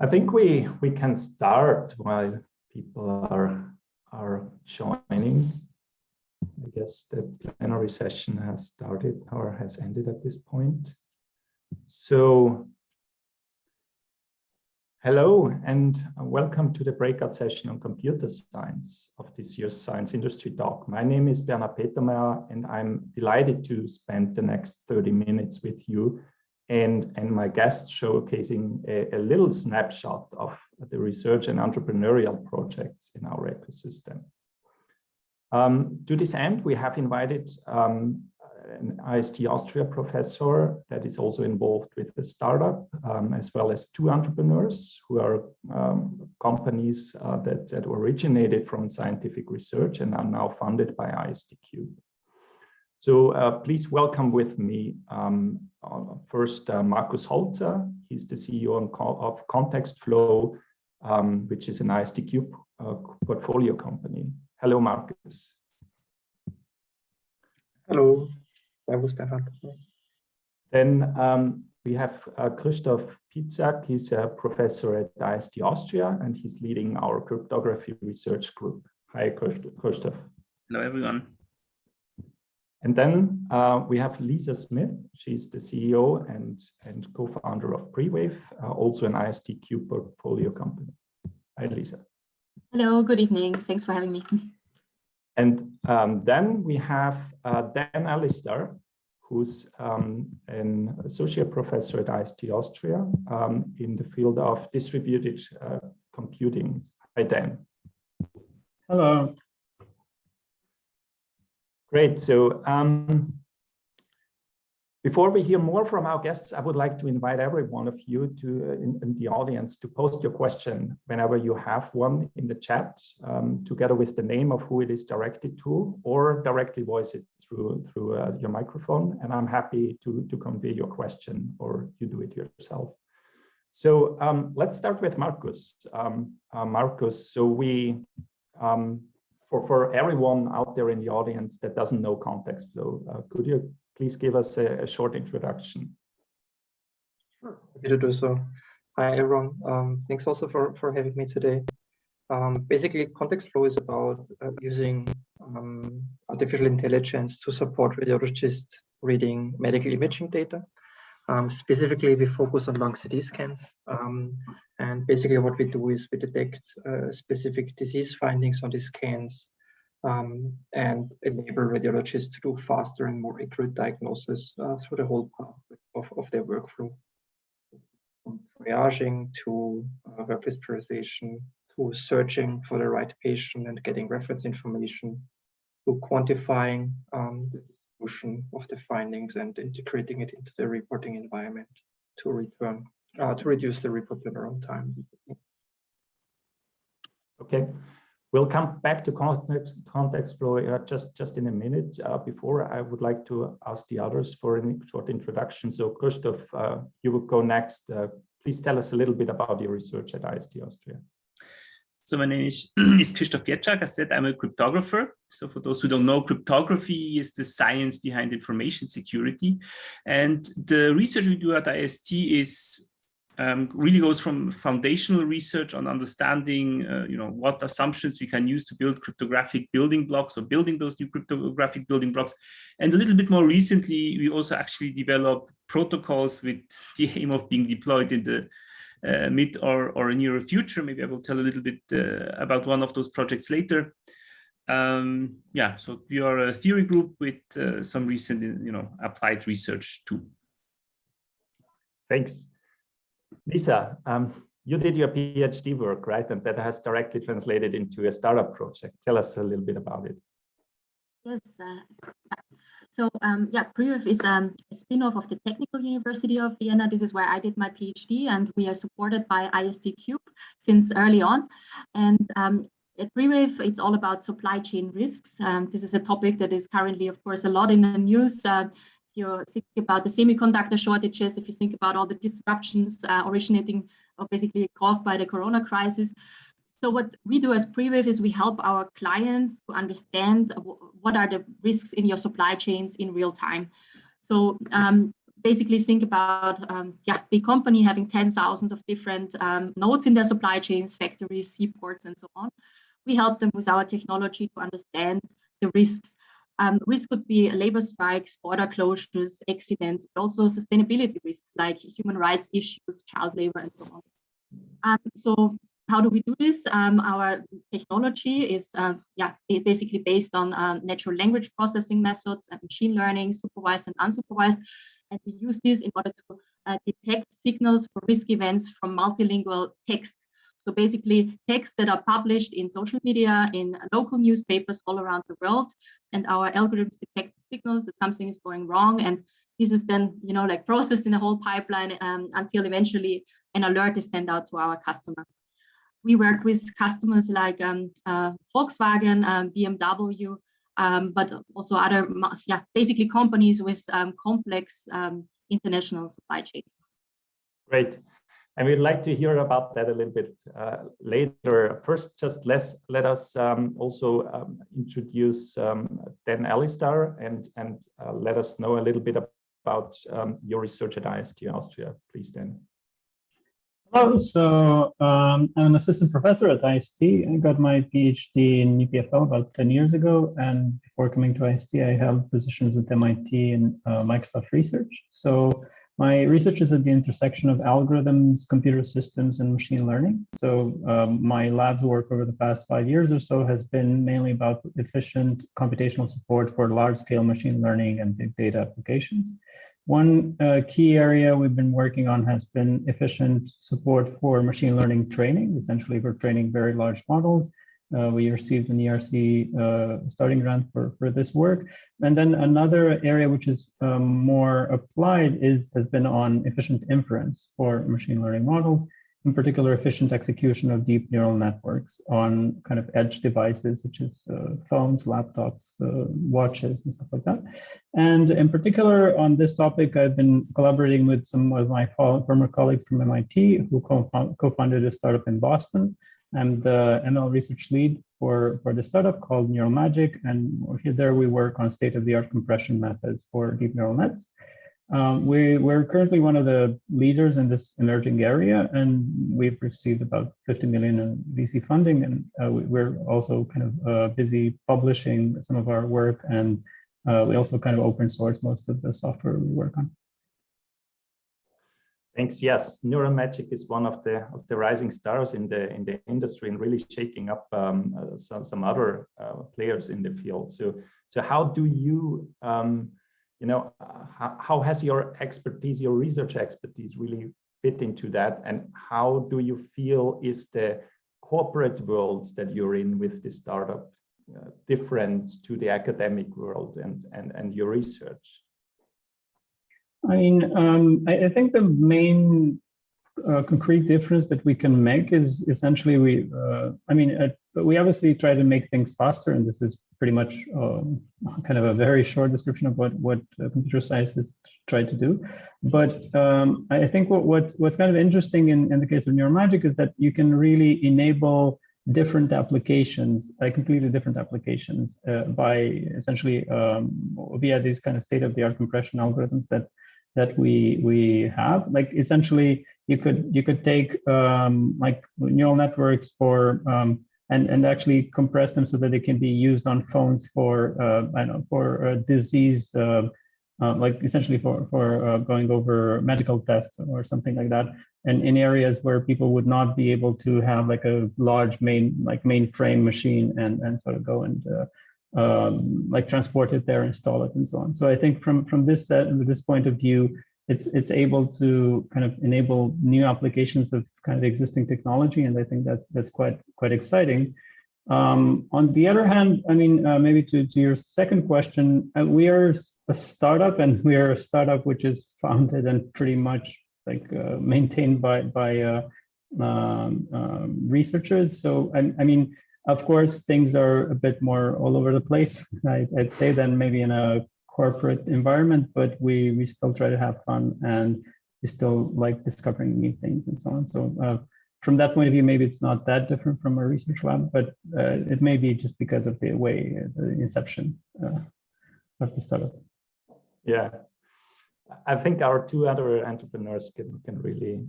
I think we can start while people are joining. I guess the plenary session has started or has ended at this point. So, hello and welcome to the breakout session on computer science of this year's Science Industry Talk. My name is Bernhard Petermeier and I'm delighted to spend the next 30 minutes with you and my guests showcasing a little snapshot of the research and entrepreneurial projects in our ecosystem. To this end, we have invited an IST Austria professor that is also involved with the startup, as well as two entrepreneurs who are companies that originated from scientific research and are now funded by ISTQ. So please welcome with me first Markus Holzer. He's the CEO of Context Flow, which is an ISTQ portfolio company. Hello, Markus. Hello, servus Bernhard. Then we have Christoph Pitzak. He's a professor at IST Austria, and he's leading our cryptography research group. Hi, Christoph. Hello, everyone. And then we have Lisa Smith. She's the CEO and co-founder of Prewave, also an ISTQ portfolio company. Hi, Lisa. Hello, good evening. Thanks for having me. And then we have Dan Alistair, who's an associate professor at IST Austria in the field of distributed computing. Hi, Dan. Hello. Great. So before we hear more from our guests, I would like to invite every one of you in the audience to post your question whenever you have one in the chat, together with the name of who it is directed to, or directly voice it through your microphone. And I'm happy to convey your question, or you do it yourself. So let's start with Markus. Markus, so we for everyone out there in the audience that doesn't know Context Flow, could you please give us a short introduction? Sure, happy to do so. Hi, everyone. Thanks also for having me today. Basically, Context Flow is about using artificial intelligence to support radiologists reading medical imaging data. Specifically, we focus on lung CT scans. And basically what we do is we detect specific disease findings on these scans and enable radiologists to do faster and more accurate diagnosis through the whole path of their workflow. From triaging to workplace prioritization to searching for the right patient and getting reference information to quantifying the distribution of the findings and integrating it into the reporting environment to reduce the report turnaround time. Okay, we'll come back to Context Flow just in a minute. Before, I would like to ask the others for a short introduction. So Christoph, you will go next. Please tell us a little bit about your research at IST Austria. So my name is Christoph Pitzak. I said I'm a cryptographer. So for those who don't know, cryptography is the science behind information security. And the research we do at IST is really goes from foundational research on understanding, what assumptions we can use to build cryptographic building blocks or building those new cryptographic building blocks. And a little bit more recently, we also actually develop protocols with the aim of being deployed in the mid or near future. Maybe I will tell a little bit about one of those projects later. Yeah, so we are a theory group with some recent, applied research too. Thanks. Lisa, you did your PhD work, right? And that has directly translated into a startup project. Tell us a little bit about it. Yes. So Prewave is a spin-off of the Technical University of Vienna. This is where I did my PhD, and we are supported by ISTQ since early on. And at Prewave, it's all about supply chain risks. This is a topic that is currently, of course, a lot in the news. If you think about the semiconductor shortages, if you think about all the disruptions originating or basically caused by the corona crisis. So what we do as Prewave is we help our clients to understand what are the risks in your supply chains in real time. So basically think about big company having 10,000 of different nodes in their supply chains, factories, seaports, and so on. We help them with our technology to understand the risks. Risk could be labor strikes, border closures, accidents, but also sustainability risks like human rights issues, child labor, and so on. So how do we do this? Our technology is basically based on natural language processing methods and machine learning, supervised and unsupervised. And we use this in order to detect signals for risk events from multilingual text. So basically texts that are published in social media, in local newspapers all around the world. And our algorithms detect signals that something is going wrong. And this is then, like processed in a whole pipeline until eventually an alert is sent out to our customer. We work with customers like Volkswagen, BMW, but also other, basically companies with complex international supply chains. Great. And we'd like to hear about that a little bit later. First, just let us also introduce Dan Alistair and let us know a little bit about your research at IST Austria. Please, Dan. Hello, so I'm an assistant professor at IST. I got my PhD in EPFL about 10 years ago, and before coming to IST, I held positions at MIT and Microsoft Research. So my research is at the intersection of algorithms, computer systems, and machine learning. So my lab's work over the past 5 years or so has been mainly about efficient computational support for large-scale machine learning and big data applications. One key area we've been working on has been efficient support for machine learning training, essentially for training very large models. We received an ERC starting grant for this work. And then another area which is more applied has been on efficient inference for machine learning models, in particular efficient execution of deep neural networks on kind of edge devices such as phones, laptops, watches, and stuff like that. And in particular on this topic, I've been collaborating with some of my former colleagues from MIT who co-founded a startup in Boston. I'm the ML research lead for the startup called Neural Magic, and there we work on state-of-the-art compression methods for deep neural nets. We're currently one of the leaders in this emerging area, and we've received about 50 million in VC funding, and we're also kind of busy publishing some of our work, and we also kind of open source most of the software we work on. Thanks. Yes, Neural Magic is one of the rising stars in the industry and really shaking up some other players in the field. So how do you how has your expertise, your research expertise, really fit into that, and how do you feel is the corporate world that you're in with the startup different to the academic world and your research? I mean, I think the main concrete difference that we can make is essentially we obviously try to make things faster, and this is pretty much kind of a very short description of what computer scientists try to do. But I think what's kind of interesting in the case of Neural Magic is that you can really enable different applications, completely different applications by essentially via these kind of state-of-the-art compression algorithms that we have. Like essentially you could take like neural networks for and actually compress them so that they can be used on phones for for disease, like essentially for going over medical tests or something like that, and in areas where people would not be able to have like a large mainframe machine and sort of go and like transport it there, install it, and so on. So I think from this point of view, it's able to kind of enable new applications of kind of existing technology, and I think that's quite exciting. On the other hand, I mean, maybe to your second question, we are a startup, and we are a startup which is founded and pretty much like maintained by researchers. So I mean, of course, things are a bit more all over the place, I'd say, than maybe in a corporate environment, but we still try to have fun, and we still like discovering new things and so on. So from that point of view, maybe it's not that different from a research lab, but it may be just because of the way the inception of the startup. Yeah. I think our two other entrepreneurs can really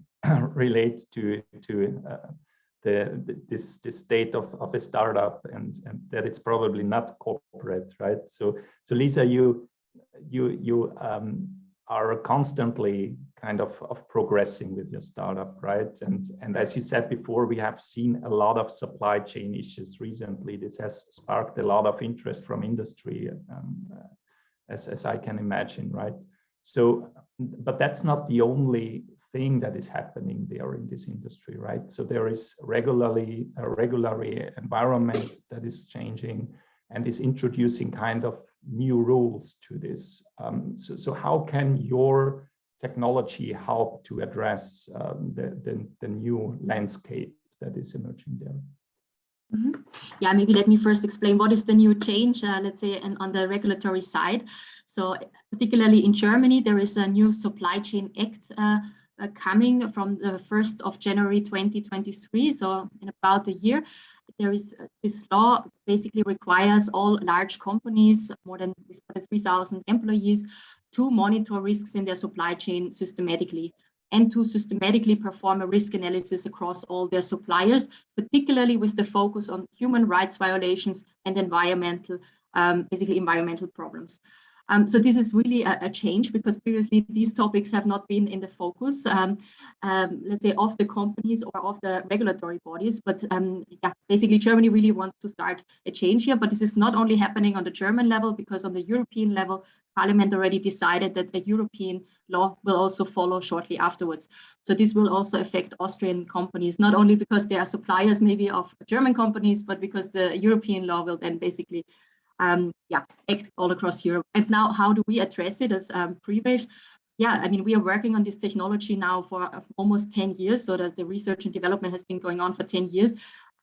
relate to this state of a startup, and that it's probably not corporate, right? So Lisa, you are constantly kind of progressing with your startup, right? And as you said before, we have seen a lot of supply chain issues recently. This has sparked a lot of interest from industry, as I can imagine, right? So, but that's not the only thing that is happening there in this industry, right? So there is regularly environment that is changing and is introducing kind of new rules to this. So how can your technology help to address the new landscape that is emerging there? Mm-hmm. Yeah, maybe let me first explain what is the new change, let's say, on the regulatory side. So particularly in Germany, there is a new Supply Chain Act coming from the 1st of January 2023, so in about a year. There is this law basically requires all large companies, more than 3,000 employees, to monitor risks in their supply chain systematically, and to systematically perform a risk analysis across all their suppliers, particularly with the focus on human rights violations and environmental problems. So this is really a change, because previously these topics have not been in the focus, let's say, of the companies or of the regulatory bodies. But yeah, basically Germany really wants to start a change here. But this is not only happening on the German level, because on the European level, Parliament already decided that a European law will also follow shortly afterwards. So this will also affect Austrian companies, not only because they are suppliers maybe of German companies, but because the European law will then basically act all across Europe. And now, how do we address it as Prevate? Yeah, I mean, we are working on this technology now for almost 10 years, so that the research and development has been going on for 10 years,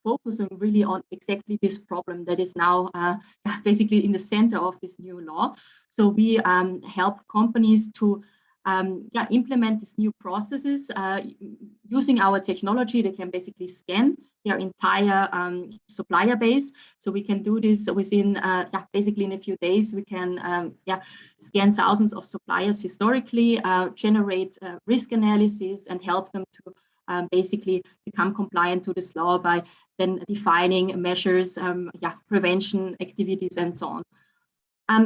focusing really on exactly this problem that is now basically in the center of this new law. So we help companies to implement these new processes using our technology. They can basically scan their entire supplier base. So we can do this within basically in a few days. We can scan thousands of suppliers historically, generate risk analysis, and help them to basically become compliant to this law by then defining measures, prevention activities, and so on.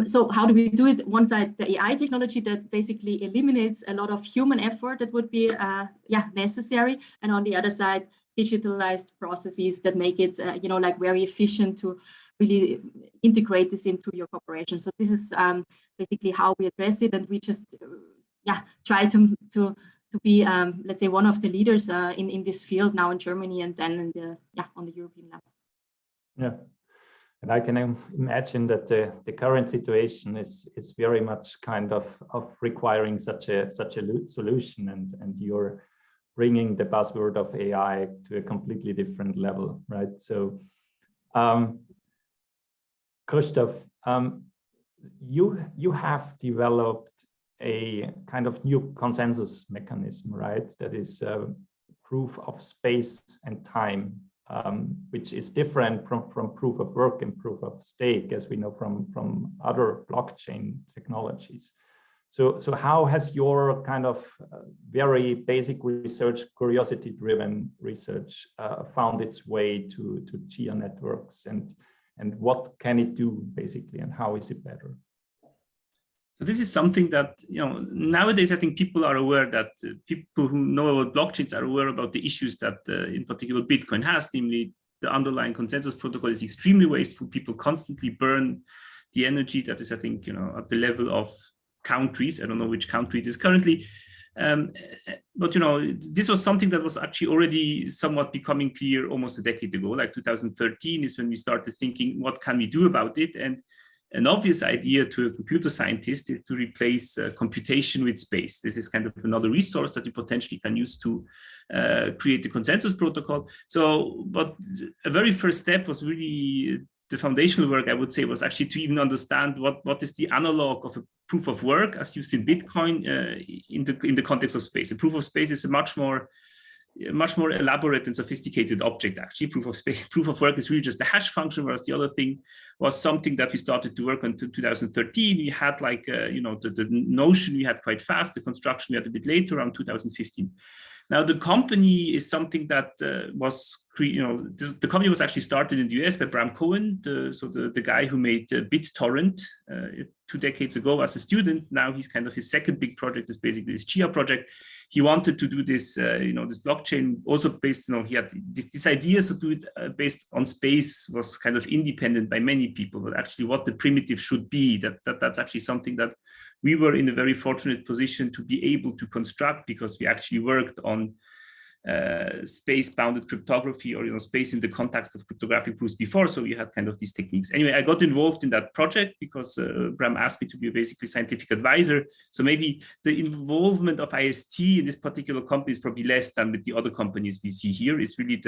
So how do we do it? One side, the AI technology that basically eliminates a lot of human effort that would be necessary, and on the other side, digitalized processes that make it very efficient to really integrate this into your corporation. So this is basically how we address it, and we just try to be let's say one of the leaders in this field now in Germany, and then on the European level. Yeah. And I can imagine that the current situation is very much kind of requiring such a solution, and you're bringing the buzzword of AI to a completely different level, right? So, Christoph, you have developed a kind of new consensus mechanism, right? That is proof of space and time. Which is different from proof of work and proof of stake, as we know from other blockchain technologies. So how has your kind of very basic research, curiosity-driven research, found its way to GEA networks, and what can it do basically, and how is it better? So this is something that, nowadays I think people are aware, that people who know about blockchains are aware about the issues that in particular Bitcoin has, namely the underlying consensus protocol is extremely wasteful. People constantly burn the energy that is, I think, at the level of countries. I don't know which country it is currently. But, this was something that was actually already somewhat becoming clear almost a decade ago. Like 2013 is when we started thinking, what can we do about it? And an obvious idea to a computer scientist is to replace computation with space. This is kind of another resource that you potentially can use to create the consensus protocol. So, but a very first step was really the foundational work, I would say, was actually to even understand what is the analog of a proof of work as used in Bitcoin in the context of space. A proof of space is a much more much more elaborate and sophisticated object. Actually, proof of work is really just a hash function, whereas the other thing was something that we started to work on in 2013. We had like the notion we had quite fast, the construction we had a bit later, around 2015. Now the company is something that the company was actually started in the US by Bram Cohen, the guy who made BitTorrent 2 decades ago as a student. Now he's kind of his second big project is basically this Chia project. He wanted to do this, this blockchain also based, he had this idea to do it based on space was kind of independent by many people, but actually what the primitive should be, that's actually something that we were in a very fortunate position to be able to construct because we actually worked on space-bounded cryptography or space in the context of cryptographic proofs before, so we had kind of these techniques. Anyway, I got involved in that project because Bram asked me to be basically scientific advisor. So maybe the involvement of IST in this particular company is probably less than with the other companies we see here. It's really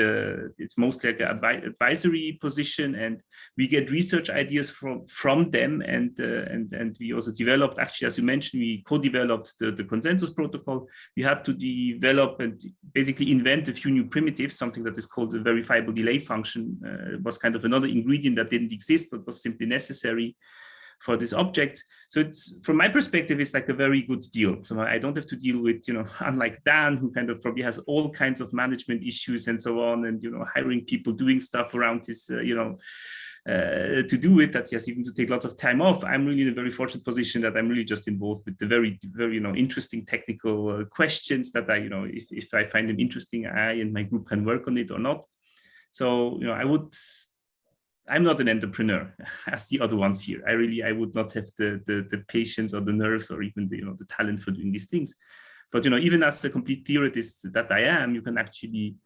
it's mostly like an advisory position, and we get research ideas from them, and we also developed, actually, as you mentioned, we co-developed the consensus protocol. We had to develop and basically invent a few new primitives, something that is called a verifiable delay function. It was kind of another ingredient that didn't exist, but was simply necessary for this object. So it's, from my perspective, it's like a very good deal. So I don't have to deal with, unlike Dan, who kind of probably has all kinds of management issues and so on, and, hiring people, doing stuff around his, to do it, that he has even to take lots of time off. I'm really in a very fortunate position that I'm really just involved with the very, very, interesting technical questions that I, if I find them interesting, I and my group can work on it or not. So, I'm not an entrepreneur as the other ones here. I would not have the patience or the nerves or even the talent for doing these things. But, even as a complete theorist that I am, you can actually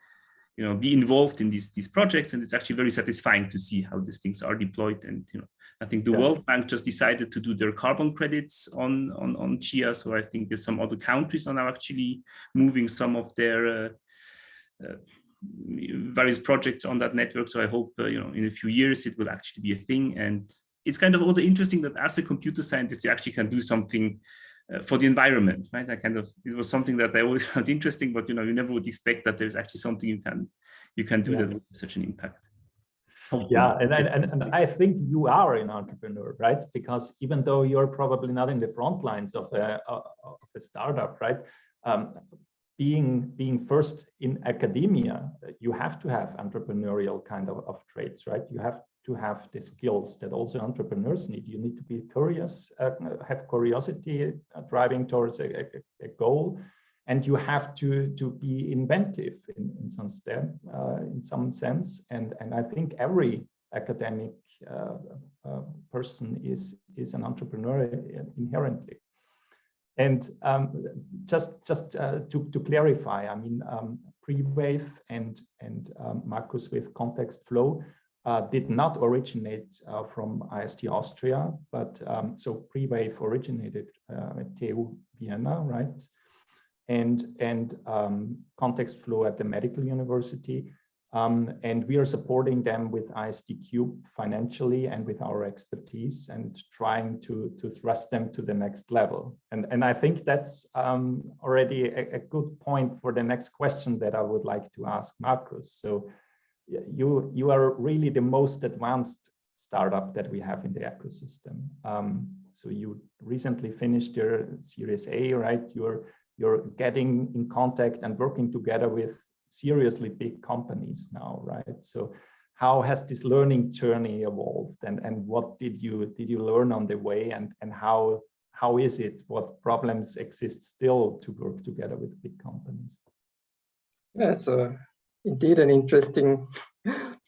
be involved in these projects, and it's actually very satisfying to see how these things are deployed. And I think the World Bank just decided to do their carbon credits on Chia, so I think there's some other countries are now actually moving some of their various projects on that network. So I hope in a few years it will actually be a thing. And it's kind of also interesting that as a computer scientist you actually can do something for the environment, right? It was something that I always found interesting, but you never would expect that there's actually something you can do that with such an impact. Hopefully. Yeah, and I think you are an entrepreneur, right? Because even though you're probably not in the front lines of a startup, right? Being first in academia, you have to have entrepreneurial kind of traits, right? You have to have the skills that also entrepreneurs need. You need to be curious, have curiosity, driving towards a goal, and you have to be inventive in some sense. And I think every academic person is an entrepreneur inherently. And just to clarify, I mean, Prewave and Markus with context flow did not originate from IST Austria, but so Prewave originated at TU Vienna, right? And context flow at the Medical University. And we are supporting them with IST-Cube financially and with our expertise and trying to thrust them to the next level. And I think that's already a good point for the next question that I would like to ask Markus. So you are really the most advanced startup that we have in the ecosystem. So you recently finished your Series A, right? You're getting in contact and working together with seriously big companies now, right? So how has this learning journey evolved, and what did you learn on the way, and how is it? What problems exist still to work together with big companies? Yeah, so indeed an interesting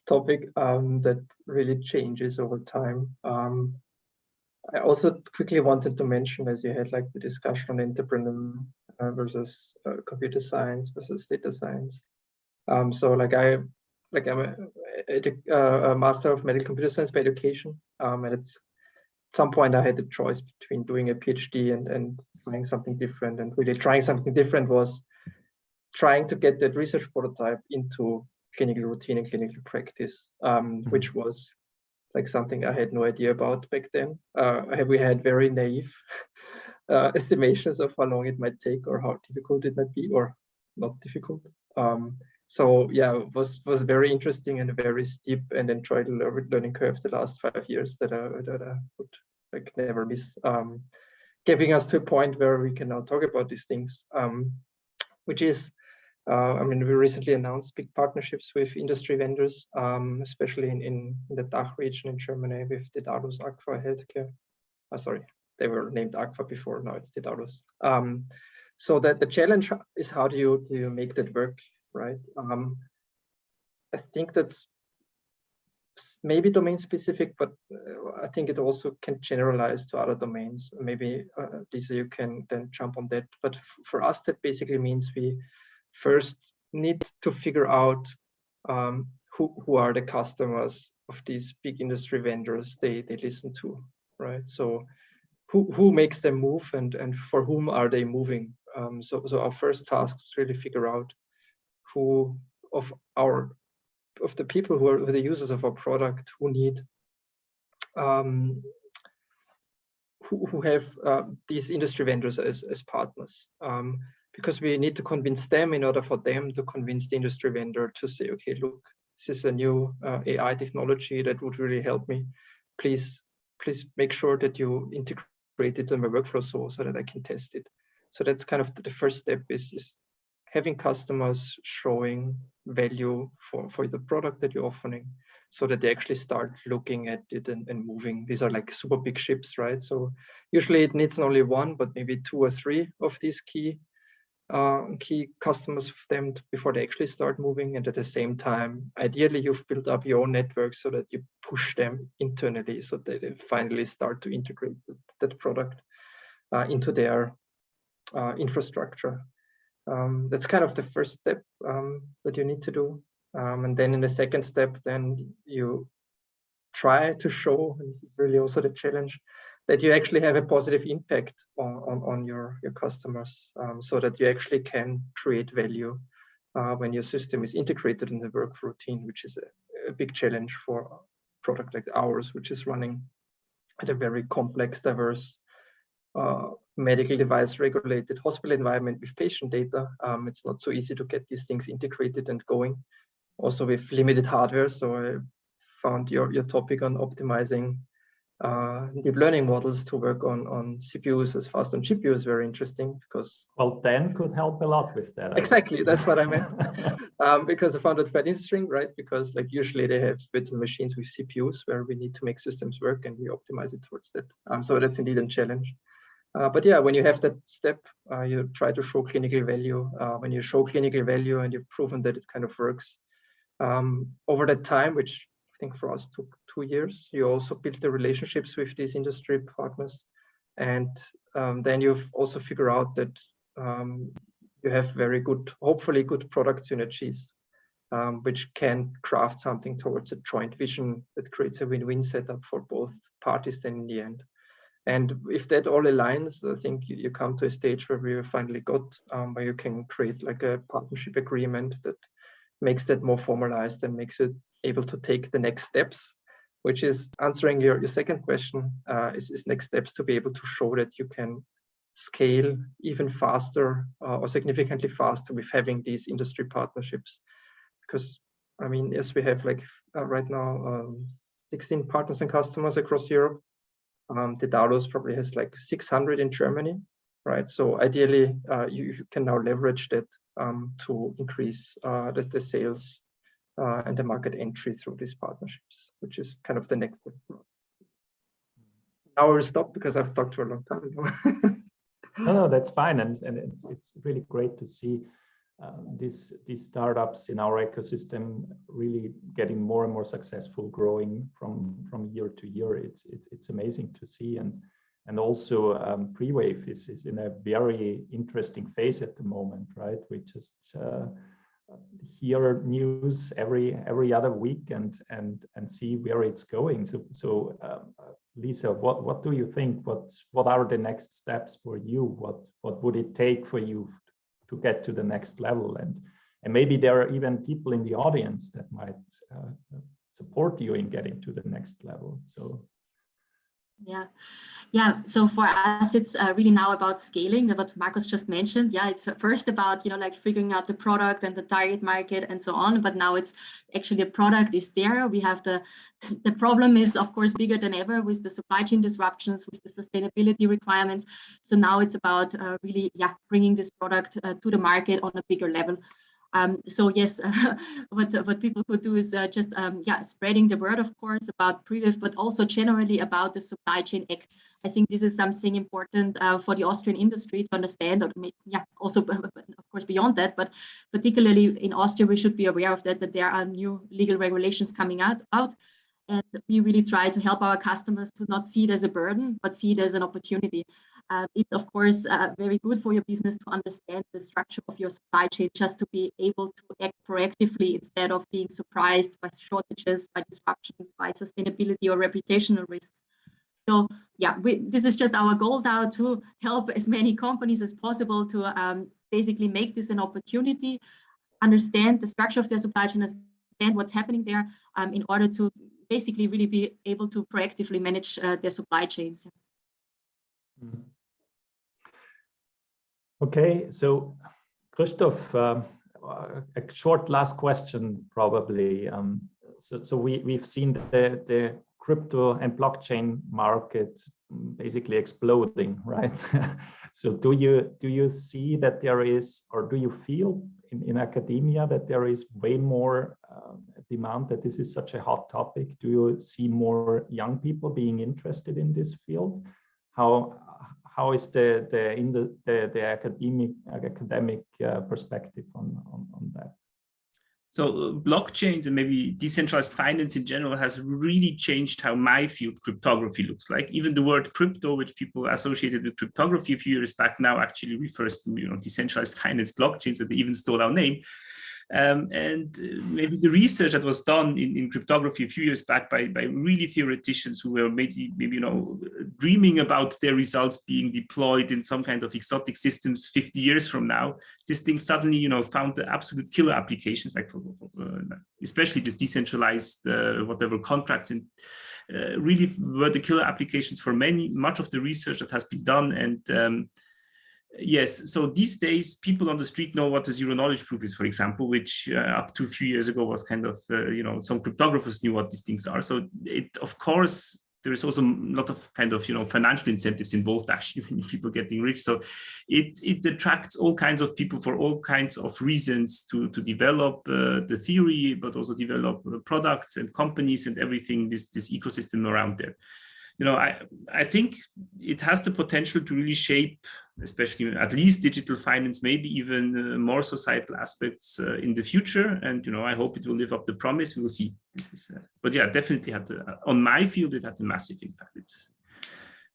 topic that really changes over time. I also quickly wanted to mention, as you had like the discussion on entrepreneur versus computer science versus data science. So I'm a master of medical computer science by education, and at some point I had the choice between doing a PhD and trying something different. And really trying something different was trying to get that research prototype into clinical routine and clinical practice, which was like something I had no idea about back then. We had very naive estimations of how long it might take or how difficult it might be, or not difficult. So yeah, it was very interesting and a very steep and enjoyable learning curve the last 5 years that I would like never miss. Getting us to a point where we can now talk about these things, which is, I mean, we recently announced big partnerships with industry vendors, especially in the DACH region in Germany with Dedalus, Aqua Healthcare. Sorry, they were named Aqua before, now it's Dedalus. So that the challenge is how do you make that work, right? I think that's maybe domain specific, but I think it also can generalize to other domains. Maybe Lisa, you can then jump on that. But for us, that basically means we first need to figure out who are the customers of these big industry vendors they listen to, right? So who makes them move and for whom are they moving? So our first task is really figure out who of the people who are the users of our product who need who have these industry vendors as partners, because we need to convince them in order for them to convince the industry vendor to say, okay, look, this is a new AI technology that would really help me. Please make sure that you integrate it in my workflow so that I can test it. So that's kind of the first step is having customers showing value for the product that you're offering so that they actually start looking at it and moving. These are like super big ships, right? So usually it needs not only one, but maybe 2 or 3 of these key customers of them before they actually start moving. And at the same time, ideally you've built up your own network so that you push them internally so that they finally start to integrate that product into their infrastructure. That's kind of the first step that you need to do. And then in the second step, then you try to show, and really also the challenge, that you actually have a positive impact on your customers, so that you actually can create value when your system is integrated in the work routine, which is a big challenge for a product like ours, which is running at a very complex, diverse medical device regulated hospital environment with patient data. It's not so easy to get these things integrated and going, also with limited hardware. So I found your topic on optimizing deep learning models to work on CPUs as fast on GPUs very interesting, because well, Dan could help a lot with that. Exactly, that's what I meant. Because I found it quite interesting, right? Because like usually they have virtual machines with CPUs where we need to make systems work and we optimize it towards that. So that's indeed a challenge. But yeah, when you have that step, you try to show clinical value. When you show clinical value and you've proven that it kind of works over that time, which I think for us took 2 years, you also build the relationships with these industry partners. And then you've also figured out that you have very good, hopefully good product synergies, which can craft something towards a joint vision that creates a win-win setup for both parties then in the end. And if that all aligns, I think you come to a stage where we finally got, where you can create like a partnership agreement that makes that more formalized and makes it able to take the next steps, which is answering your second question, is next steps to be able to show that you can scale even faster or significantly faster with having these industry partnerships. Because, I mean, yes, we have like right now 16 partners and customers across Europe. Dedalus probably has like 600 in Germany, right? So ideally, you can now leverage that to increase the sales and the market entry through these partnerships, which is kind of the next step. Now I will stop because I've talked for a long time. No, that's fine, and it's really great to see these startups in our ecosystem really getting more and more successful, growing from year to year. It's amazing to see, and also Prewave is in a very interesting phase at the moment, right? We just hear news every other week and see where it's going. So Lisa, what do you think? What are the next steps for you? What would it take for you to get to the next level? And maybe there are even people in the audience that might support you in getting to the next level. So Yeah. Yeah, so for us, it's really now about scaling, what Marcus just mentioned. Yeah, it's first about, like figuring out the product and the target market and so on. But now it's actually the product is there. We have the problem is, of course, bigger than ever with the supply chain disruptions, with the sustainability requirements. So now it's about really, bringing this product to the market on a bigger level. So yes, what people could do is just spreading the word, of course, about Previv, but also generally about the Supply Chain Act. I think this is something important for the Austrian industry to understand, or also, of course, beyond that, but particularly in Austria, we should be aware of that there are new legal regulations coming out. And we really try to help our customers to not see it as a burden, but see it as an opportunity. It's, of course, very good for your business to understand the structure of your supply chain, just to be able to act proactively instead of being surprised by shortages, by disruptions, by sustainability or reputational risks. So this is just our goal now, to help as many companies as possible to basically make this an opportunity, understand the structure of their supply chain, understand what's happening there, in order to basically really be able to proactively manage their supply chains. Okay, so Christoph, a short last question probably. So we've seen the crypto and blockchain market basically exploding, right? So do you see that there is, or do you feel in academia that there is way more demand, that this is such a hot topic? Do you see more young people being interested in this field? How is the academic perspective on that? So blockchains and maybe decentralized finance in general has really changed how my field, cryptography, looks like. Even the word crypto, which people associated with cryptography a few years back, now actually refers to decentralized finance, blockchains, so they even stole our name. And maybe the research that was done in cryptography a few years back by really theoreticians who were maybe dreaming about their results being deployed in some kind of exotic systems 50 years from now, this thing suddenly much the absolute killer applications, like especially this decentralized whatever contracts, and really were the killer applications for much of the research that has been done. And yes, so these days people on the street know what the zero knowledge proof is, for example, which up to a few years ago was kind of some cryptographers knew what these things are. So of course there is also a lot of kind of financial incentives involved, actually, when people getting rich. So it attracts all kinds of people for all kinds of reasons to develop the theory, but also develop products and companies and everything, this ecosystem around there. I think it has the potential to really shape, especially at least digital finance, maybe even more societal aspects in the future. And, I hope it will live up the promise. We'll see. But yeah, definitely on my field, it had a massive impact.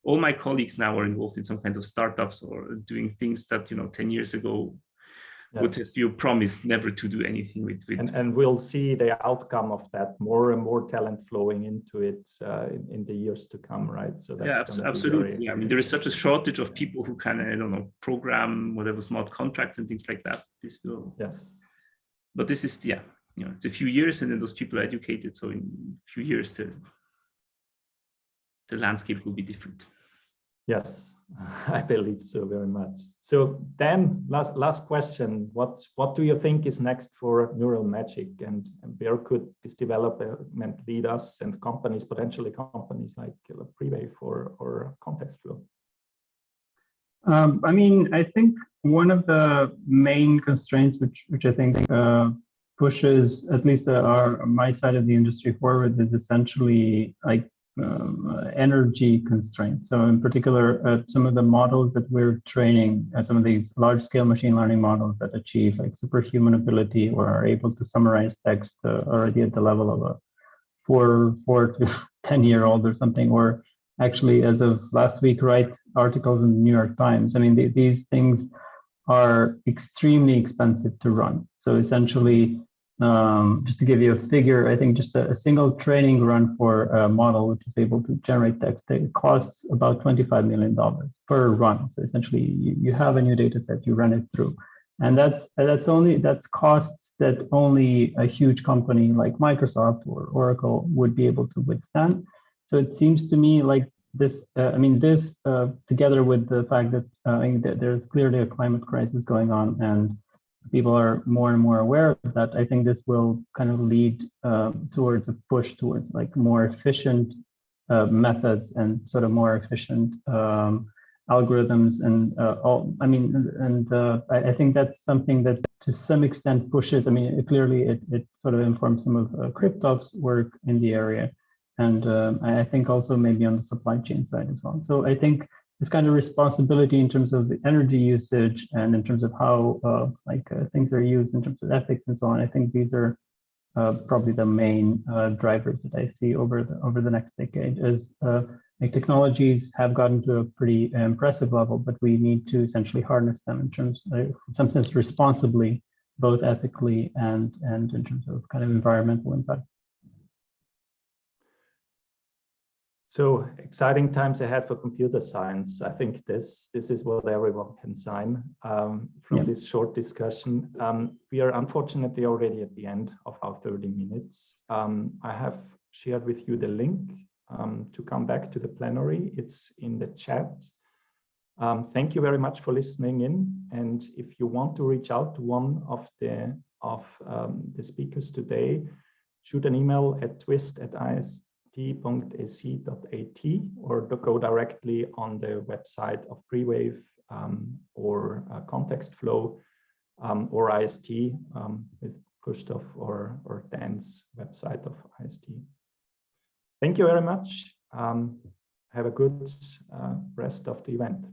All my colleagues now are involved in some kind of startups or doing things that, 10 years ago, would have you promised never to do anything with. And we'll see the outcome of that, more and more talent flowing into it in the years to come, right? So that's absolutely. I mean, there is such a shortage of people who can, program whatever smart contracts and things like that. This will. Yes. But this is, it's a few years, and then those people are educated. So in a few years, the landscape will be different. Yes, I believe so very much. So then, last question: what do you think is next for Neural Magic, and where could this development lead us and companies, potentially companies like Previv or Contextflow? I think one of the main constraints, which I think pushes at least my side of the industry forward, is essentially like energy constraints. So in particular, some of the models that we're training, some of these large-scale machine learning models that achieve like superhuman ability or are able to summarize text already at the level of a 4 to 10-year-old or something, or actually as of last week write articles in the New York Times. I mean, these things are extremely expensive to run. So essentially, just to give you a figure, I think just a single training run for a model which is able to generate text, it costs about $25 million per run. So essentially, you have a new data set, you run it through, and that's costs that only a huge company like Microsoft or Oracle would be able to withstand. So it seems to me like this, together with the fact that there's clearly a climate crisis going on, and people are more and more aware of that, I think this will kind of lead towards a push towards like more efficient methods and sort of more efficient algorithms and I think that's something that to some extent pushes, clearly it sort of informs some of Christoph's work in the area. And I think also maybe on the supply chain side as well. So I think this kind of responsibility in terms of the energy usage and in terms of how things are used in terms of ethics and so on, I think these are probably the main drivers that I see over the next decade. As technologies have gotten to a pretty impressive level, but we need to essentially harness them in terms, in some sense, responsibly, both ethically and in terms of kind of environmental impact. So exciting times ahead for computer science. I think this is what everyone can sign from this short discussion. We are unfortunately already at the end of our 30 minutes. I have shared with you the link to come back to the plenary. It's in the chat. Thank you very much for listening in. And if you want to reach out to one of the speakers today, shoot an email at twist@ist.ac.at or go directly on the website of Prewave or Contextflow or IST with Christoph or Dan's website of IST. Thank you very much. Have a good rest of the event.